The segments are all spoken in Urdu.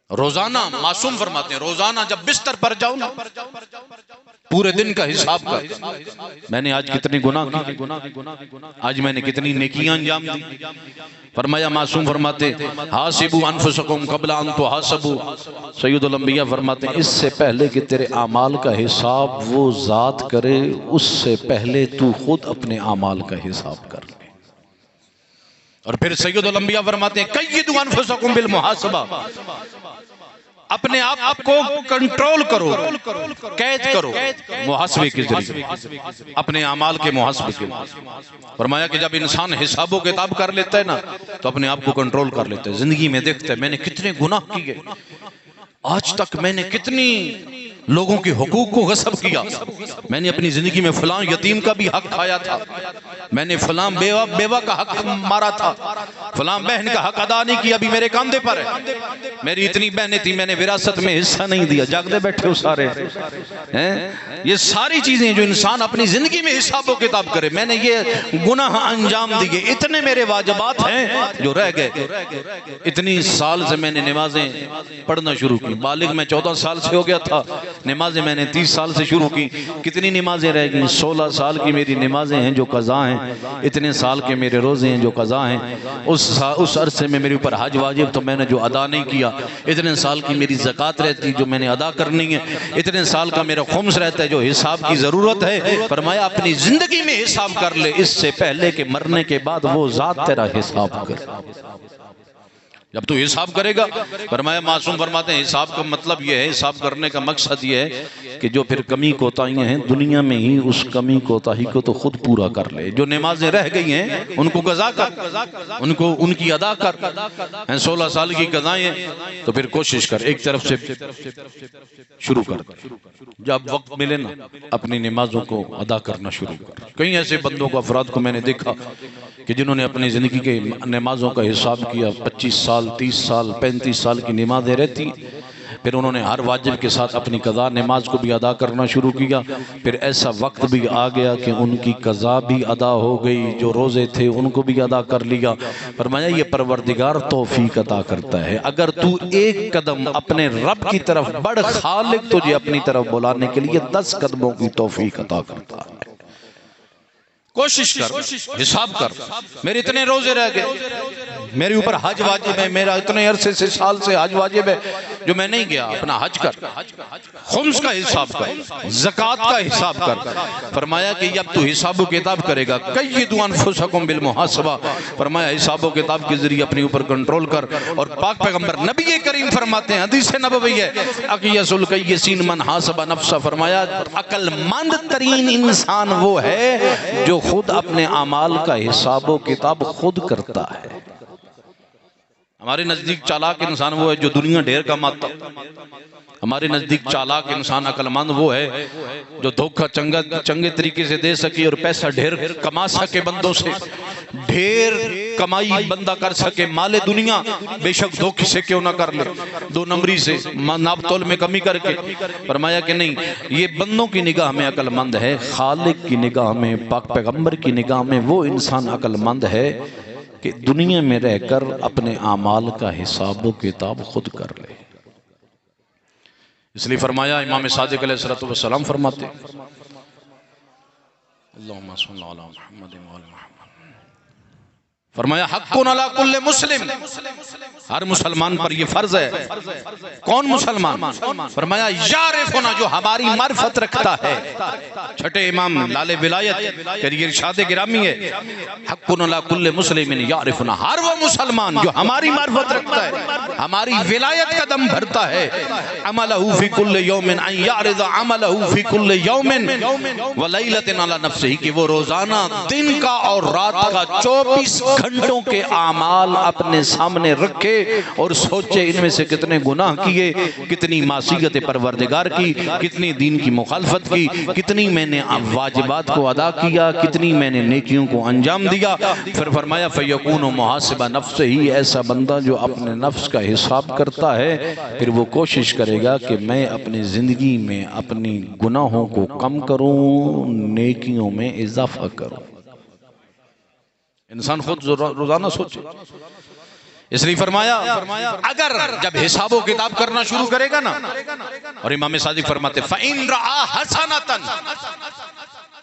روزانہ معصوم فرماتے ہیں روزانہ جب بستر پر جاؤ نا پورے دن کا حساب کر، میں نے آج کتنے گناہ کی، آج میں نے کتنی نیکیاں انجام دی۔ فرمایا معصوم فرماتے حاسبوا انفسکم قبل ان تحاسبوا، سید الانبیاء فرماتے ہیں اس سے پہلے کہ تیرے اعمال کا حساب وہ ذات کرے، اس سے پہلے تو خود اپنے اعمال کا حساب کر لے۔ اور پھر سید الانبیاء فرماتے ہیں قیدوا انفسکم بالمحاسبہ، اپنے آپ کو کنٹرول کرو، قید کرو محاسبے کے ذریعے، اپنے اعمال کے محاسبے کے ذریعے۔ فرمایا کہ جب انسان حساب و کتاب کر لیتا ہے نا تو اپنے آپ کو کنٹرول کر لیتا ہے، زندگی میں دیکھتا ہے میں نے کتنے گناہ کیے، آج تک میں نے کتنی لوگوں کے حقوق کو غصب کیا، میں نے اپنی زندگی میں فلاں یتیم کا بھی حق کھایا تھا، میں نے فلاں بیوہ کا حق مارا تھا، فلاں بہن کا حق ادا نہیں کیا، ابھی میرے کاندھے پر ہے، میری اتنی بہنیں تھی میں نے وراثت میں حصہ نہیں دیا، جاگتے بیٹھے ہو سارے۔ یہ ساری چیزیں جو انسان اپنی زندگی میں حساب و کتاب کرے، میں نے یہ گناہ انجام دیے، اتنے میرے واجبات ہیں جو رہ گئے۔ اتنی سال سے میں نے نمازیں پڑھنا شروع کی، بالغ میں 14 سال سے ہو گیا تھا، نمازیں میں نے 30 سال سے شروع کی، کتنی نمازیں رہ گئیں؟ 16 سال کی میری نمازیں ہیں جو قضا ہیں، اتنے سال کے میرے روزے ہیں جو قضا ہیں، اس عرصے میں میرے اوپر حج واجب تو میں نے جو ادا نہیں کیا، اتنے سال کی میری زکوٰۃ رہتی جو میں نے ادا کرنی ہے، اتنے سال کا میرا خمس رہتا ہے جو حساب کی ضرورت ہے۔ فرمایا اپنی زندگی میں حساب کر لے اس سے پہلے کہ مرنے کے بعد وہ ذات تیرا حساب کر۔ جب تو حساب کرے گا، فرمایا معصوم فرماتے ہیں حساب کا مطلب یہ ہے، حساب کرنے کا مقصد یہ ہے کہ جو پھر کمی کوتاہیاں ہیں دنیا میں ہی اس کمی کوتاہی کو تو خود پورا کر لے، جو نمازیں رہ گئی ہیں ان کو قضا کر، ان کی ادا کر، 16 سال کی قضائیں تو پھر کوشش کر ایک طرف سے شروع کر، جب وقت ملے نا اپنی نمازوں کو ادا کرنا شروع کر۔ کئی ایسے بندوں کو افراد کو میں نے دیکھا کہ جنہوں نے اپنی زندگی کے نمازوں کا حساب کیا، 25 سال 30 سال 35 سال کی نمازیں رہتی، پھر انہوں نے ہر واجب کے ساتھ اپنی قضا نماز کو بھی ادا کرنا شروع کیا، پھر ایسا وقت بھی آ گیا کہ ان کی قضا بھی ادا ہو گئی، جو روزے تھے ان کو بھی ادا کر لیا۔ فرمایا یہ پروردگار توفیق عطا کرتا ہے، اگر تو ایک قدم اپنے رب کی طرف بڑھ، خالق تجھے اپنی طرف بلانے کے لیے 10 قدموں کی توفیق عطا کرتا ہے۔ کوشش کر، حساب کر، میرے اتنے روزے رہ گئے، میرے اوپر حج واجب ہے، میرا اتنے عرصے سے سال سے حج واجب ہے جو میں نہیں گیا، اپنا حج کر، خمس کا حساب کر، زکوٰۃ کا حساب کر۔ فرمایا کہ جب تو حساب و کتاب کرے گا قیدوا انفسکم بالمحاسبہ، فرمایا حساب و کتاب کے ذریعے اپنے اوپر کنٹرول کر۔ اور پاک پیغمبر نبی کریم فرماتے ہیں، حدیث نبوی ہے، اقیس القیسین من حاسب نفسہ، فرمایا عقل مند ترین انسان وہ ہے جو خود اپنے اعمال کا حساب و کتاب خود کرتا ہے۔ ہمارے نزدیک چالاک انسان وہ ہے جو دنیا ڈھیر کماتا، ہمارے نزدیک چالاک انسان عقل مند وہ ہے جو دھوکہ چنگے طریقے سے دے سکے اور پیسہ ڈھیر کما سکے، بندوں سے ڈھیر کمائی بندہ کر سکے، مال دنیا بے شک دھوکے سے کیوں نہ کر لے، 2 نمبری سے ناپ تول میں کمی کر کے۔ فرمایا کہ نہیں، یہ بندوں کی نگاہ میں عقل مند ہے، خالق کی نگاہ میں، پاک پیغمبر کی نگاہ میں وہ انسان عقل مند ہے کہ دنیا میں رہ کر اپنے اعمال کا حساب و کتاب خود کر لے۔ اس لیے فرمایا امام صادق علیہ السلام فرماتے اللہم صلی علی محمد و آل محمد، فرمایا حق علی کل مسلم، ہر مسلمان پر یہ فرض ہے۔ کون مسلمان؟ فرمایا یعرفنا، جو ہماری معرفت رکھتا ہے۔ چھٹے امام لال ولایت کہ یہ ارشاد گرامی ہے، حق علی کل مسلم یعرفنا، ہر وہ مسلمان جو ہماری معرفت رکھتا ہے، ہماری ولایت کا دم بھرتا ہے، عملہ فی کل یوم ان یعرض عملہ فی کل یوم ولیلۃ علی نفسہ، کہ وہ روزانہ دن کا اور رات کا 24 گھنٹوں کے اعمال اپنے سامنے رکھے اور سوچے ان میں سے کتنے گناہ کیے، کتنی معصیت پروردگار کی، کتنی دین کی مخالفت کی، کتنی میں نے واجبات کو ادا کیا، کتنی میں نے نیکیوں کو انجام دیا۔ پھر فرمایا فیکون محاسب نفسہ، ہی ایسا بندہ جو اپنے نفس کا حساب کرتا ہے، پھر وہ کوشش کرے گا کہ میں اپنی زندگی میں اپنی گناہوں کو کم کروں، نیکیوں میں اضافہ کروں۔ انسان خود روزانہ سوچے، اس لیے فرمایا اگر جب حساب و کتاب کرنا شروع کرے گا نا، اور امام صادق فرماتے فَإِن رَآ حَسَنَةً،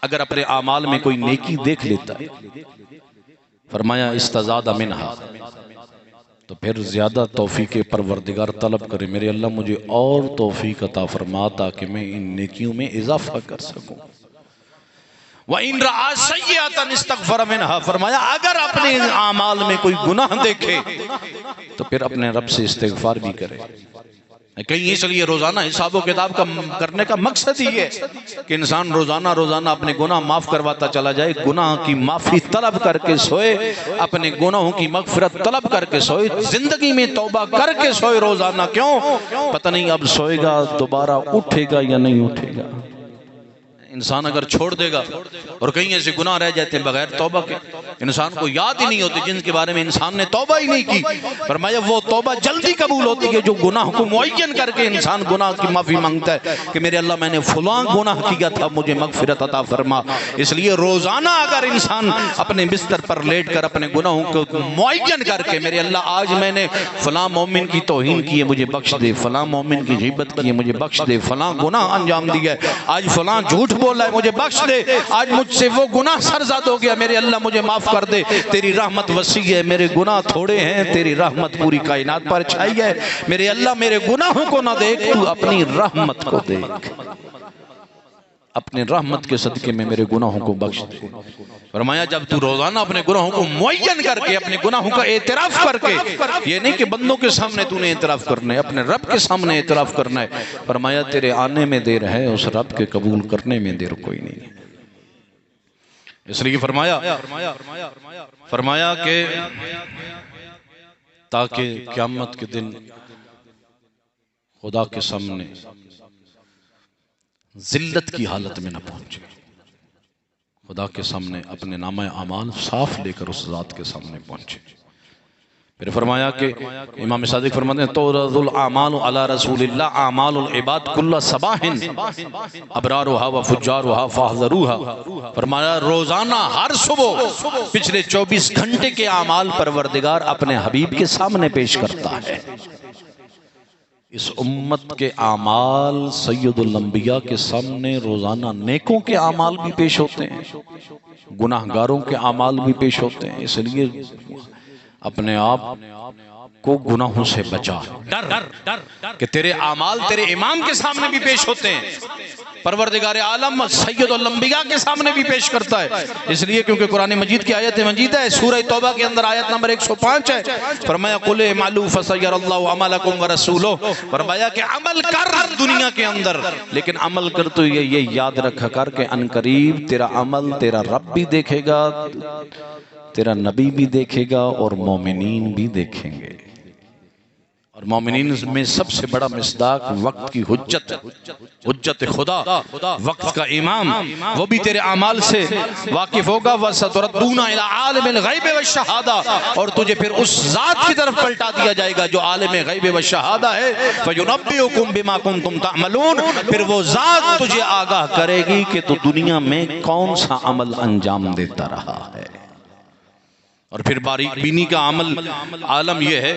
اگر اپنے اعمال میں کوئی نیکی دیکھ لیتا ہے، فرمایا استزاد منہا، تو پھر زیادہ توفیق پروردگار طلب کرے، میرے اللہ مجھے اور توفیق عطا فرما تاکہ میں ان نیکیوں میں اضافہ کر سکوں۔ وَإِن رَآ سَيِّئَةً اسْتَغْفَرَ مِنْهَا، فرمایا اگر اپنے اعمال میں کوئی گناہ دیکھے تو پھر اپنے رب سے استغفار بھی کرے۔ کہیں اس لیے روزانہ حساب و کتاب کرنے کا مقصد ہی ہے کہ انسان روزانہ اپنے گناہ معاف کرواتا چلا جائے، گناہ کی معافی طلب کر کے سوئے، اپنے گناہوں کی مغفرت طلب کر کے سوئے، زندگی میں توبہ کر کے سوئے روزانہ۔ کیوں؟ پتہ نہیں اب سوئے گا دوبارہ اٹھے گا یا نہیں اٹھے گا۔ انسان اگر چھوڑ دے گا، اور کہیں ایسے گناہ رہ جاتے ہیں بغیر توبہ کے، انسان کو یاد ہی نہیں ہوتے جن کے بارے میں انسان نے توبہ ہی نہیں کی، فرمایا وہ توبہ جلدی قبول ہوتی ہے جو گناہ کو معین کر کے انسان گناہ کی معافی مانگتا ہے کہ میرے اللہ میں نے فلاں گناہ کیا تھا، مجھے مغفرت عطا فرما۔ اس لیے روزانہ اگر انسان اپنے بستر پر لیٹ کر اپنے گناہوں کو معین کر کے میرے اللہ آج میں نے فلاں مومن کی توہین کی ہے مجھے بخش دے، فلاں مومن کی غیبت کی ہے مجھے بخش دے، فلاں گناہ انجام دیا ہے، آج فلاں جھوٹ بولا ہے مجھے بخش دے، آج مجھ سے وہ گناہ سرزد ہو گیا، میرے اللہ مجھے معاف کر دے، تیری رحمت وسیع ہے، میرے گناہ تھوڑے ہیں، تیری رحمت پوری کائنات پر چھائی ہے، میرے اللہ میرے گناہوں کو نہ دیکھ، تو اپنی رحمت کو دیکھ، اپنے رحمت کے صدقے میں میرے گناہوں کو بخش دے۔ فرمایا جب تو روزانہ اپنے گناہوں کو معین کر کے اپنے گناہوں کا اعتراف کر کے، یہ نہیں کہ بندوں کے سامنے تو نے اعتراف کرنا ہے، اپنے رب کے سامنے اعتراف کرنا ہے، فرمایا تیرے آنے میں دیر ہے، اس رب کے قبول کرنے میں دیر کوئی نہیں ہے۔ اس لیے فرمایا کہ تاکہ قیامت کے دن خدا کے سامنے ذلت کی حالت میں نہ پہنچے، خدا کے سامنے اپنے نامہ اعمال صاف لے کر اس ذات کے سامنے پہنچے۔ پھر فرمایا کہ امام صادق فرماتے ہیں تورد الاعمال علی رسول اللہ اعمال العباد کل صباح ابرارها و فجارها فاحذروها، فرمایا روزانہ ہر صبح پچھلے 24 گھنٹے کے اعمال پروردگار اپنے حبیب کے سامنے پیش کرتا ہے۔ اس امت کے اعمال سید الانبیاء کے سامنے روزانہ نیکوں کے اعمال بھی پیش ہوتے ہیں، گناہگاروں کے اعمال بھی پیش ہوتے ہیں۔ اس لیے اپنے آپ کو گناہوں سے بچا، ڈر کہ تیرے اعمال تیرے امام کے سامنے بھی پیش ہوتے ہیں، پروردگار عالم سید الانبیاء کے سامنے بھی پیش کرتا ہے۔ اس لیے کیونکہ قرآن مجید کی آیت مجید ہے، سورہ توبہ کے اندر آیت نمبر 105 ہے، فرمایا قُلِ اعْمَلُوا فَسَيَرَ اللَّهُ عَمَلَكُمْ وَرَسُولُهُ، فرمایا کہ عمل کر دنیا کے اندر، لیکن عمل کر تو یہ یاد رکھا کر کہ ان قریب تیرا عمل تیرا رب بھی دیکھے گا، تیرا نبی بھی دیکھے گا، اور مومنین بھی دیکھیں گے۔ اور مومنین میں سب سے بڑا مصداق وقت کی حجت ہے، حجت خدا، وقت کا امام، وہ بھی تیرے اعمال سے واقف ہوگا۔ وَسَتُرَدُّونَ إِلَىٰ عَالِمِ الْغَيْبِ وَالشَّهَادَةِ، اور تجھے پھر اس ذات کی طرف پلٹا دیا جائے گا جو عالم غیب و شہادہ ہے۔ فَيُنَبِّئُكُم بِمَا كُنتُمْ تَعْمَلُونَ، پھر وہ ذات تجھے آگاہ کرے گی کہ تو دنیا میں کون سا عمل انجام دیتا رہا ہے۔ اور پھر باریک بینی کا عالم یہ ہے،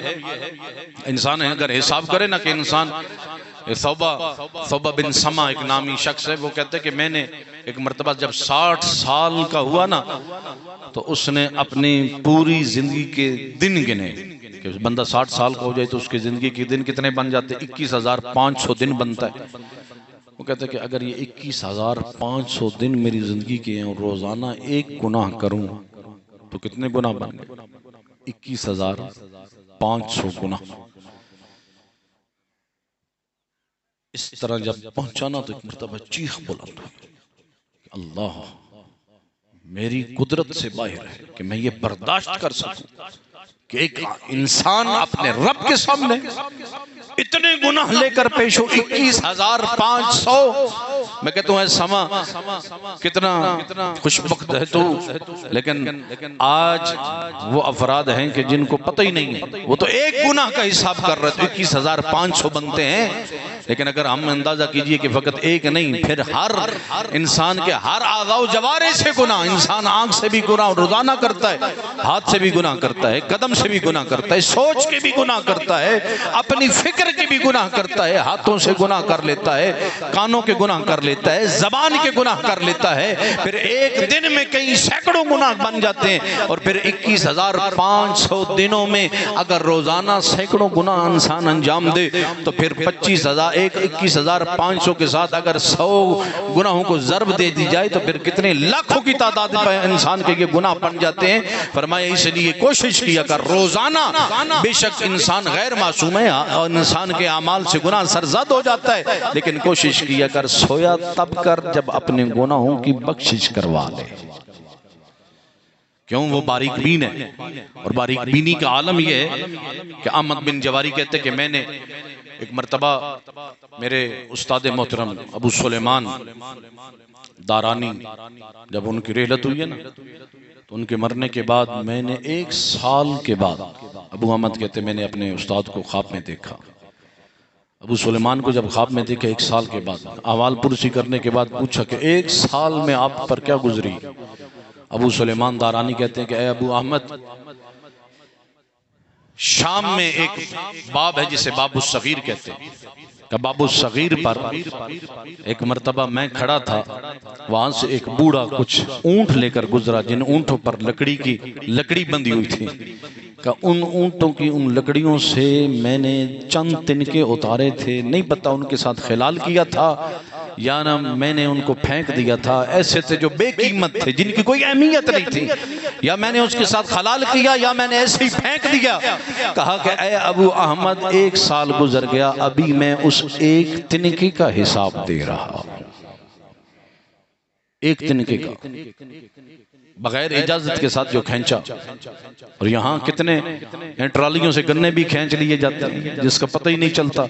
انسان اگر حساب کرے نا کہ انسان ثوبہ بن سما ایک نامی شخص ہے، وہ کہتے ہیں کہ میں نے ایک مرتبہ جب 60 سال کا ہوا نا تو اس نے اپنی پوری زندگی کے دن گنے، کہ بندہ 60 سال کا ہو جائے تو اس کی زندگی کے دن کتنے بن جاتے؟ 21,500 دن بنتا ہے۔ وہ کہتے ہیں کہ اگر یہ 21,500 دن میری زندگی کے ہیں اور روزانہ ایک گناہ کروں تو کتنے گناہ بن گئے؟ 21,500 گناہ۔ اس طرح جب پہنچانا تو ایک مرتبہ چیخ بلند ہوئی، اللہ میری قدرت سے باہر ہے کہ میں یہ برداشت کر سکوں کہ ایک انسان اپنے رب کے سامنے اتنے گناہ لے کر پیش ہو۔ 21,500۔ میں کہتا ہوں سما کتنا خوشبخت ہے تو، لیکن آج وہ افراد ہیں کہ جن کو پتہ ہی نہیں ہے، وہ تو ایک گناہ کا حساب کر رہے تھے، 21,500 بنتے ہیں، لیکن اگر ہم اندازہ کیجئے کہ فقط ایک نہیں، پھر ہر انسان کے ہر اعضاء و جوارح سے گناہ، انسان آنکھ سے بھی گناہ روزانہ کرتا ہے، ہاتھ سے بھی گناہ کرتا ہے، قدم سے بھی گناہ کرتا ہے، سوچ کے بھی گناہ کرتا ہے، اپنی فکر کے بھی گناہ کرتا ہے، ہاتھوں سے گناہ کر لیتا ہے، کانوں کے گناہ کر لیتا ہے، زبان کے گناہ کر لیتا ہے، پھر ایک دن میں کئی سینکڑوں گناہ بن جاتے ہیں، اور پھر 21,500 دنوں میں اگر روزانہ سینکڑوں گناہ انسان انجام دے تو پھر 21,500 کے ساتھ اگر 100 گناہوں کو ضرب دے دی جائے تو پھر کتنے لاکھوں کی تعداد پہ انسان کے یہ گناہ بن جاتے ہیں۔ فرمایا اس لیے کوشش کیا کر روزانہ، بے شک انسان غیر معصوم ہے اور انسان کے اعمال سے گناہ سرزد ہو جاتا ہے، لیکن کوشش کیا کر سویا تب کر جب اپنے گناہوں کی بخشش کروا لے۔ کیوں؟ وہ باریک بین ہے، اور باریک بینی کا عالم یہ ہے کہ احمد بن جواری کہتے کہ میں نے ایک مرتبہ میرے استاد محترم ابو سلیمان دارانی جب ان کی رحلت ہوئی ہے نا، تو ان کے مرنے کے بعد میں نے 1 سال کے بعد، ابو احمد کہتے میں نے اپنے استاد کو خواب میں دیکھا، ابو سلیمان کو جب خواب میں دیکھا 1 سال کے بعد، احوال پرسی کرنے کے بعد پوچھا کہ 1 سال میں آپ پر کیا گزری؟ ابو سلیمان دارانی کہتے ہیں کہ اے ابو احمد، شام میں ایک باب ہے جسے باب الصغیر کہتے ہیں، کہ باب الصغیر پر ایک مرتبہ میں کھڑا تھا، وہاں سے ایک بوڑھا کچھ اونٹ لے کر گزرا، جن اونٹوں پر لکڑی بندھی ہوئی تھی، کہ ان اونٹوں کی ان لکڑیوں سے میں نے چند تنکے اتارے تھے، نہیں پتا ان کے ساتھ خلال کیا تھا یا نہ میں نے ان کو پھینک دیا تھا، ایسے تھے جو بے قیمت تھے، جن کی کوئی اہمیت نہیں تھی، یا میں نے اس کے ساتھ خلال کیا یا میں نے ایسے ہی پھینک دیا۔ کہا کہ اے ابو احمد 1 سال گزر گیا، ابھی میں اس ایک تنکے کا حساب دے رہا ہوں، ایک تنکے کا، بغیر اجازت کے ساتھ جو کھینچا، اور یہاں کتنے ٹرالیوں سے گنے بھی کھینچ لیے جاتے ہیں جس کا پتہ ہی نہیں چلتا،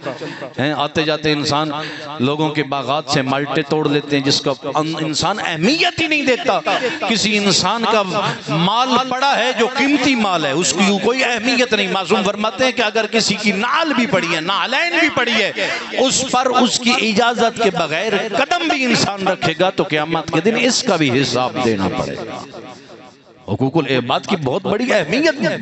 آتے جاتے انسان لوگوں کے باغات سے مالٹے توڑ لیتے ہیں جس کا انسان اہمیت ہی نہیں دیتا۔ کسی انسان کا مال پڑا ہے جو قیمتی مال ہے، اس کی کوئی اہمیت نہیں۔ معصوم فرماتے ہیں کہ اگر کسی کی نعل بھی پڑی ہے، نعلین بھی پڑی ہے، اس پر اس کی اجازت کے بغیر قدم بھی انسان رکھے گا تو قیامت کے دن اس کا بھی حساب دینا پڑے گا۔ حقوق العباد کی بہت بڑی اہمیت ہے۔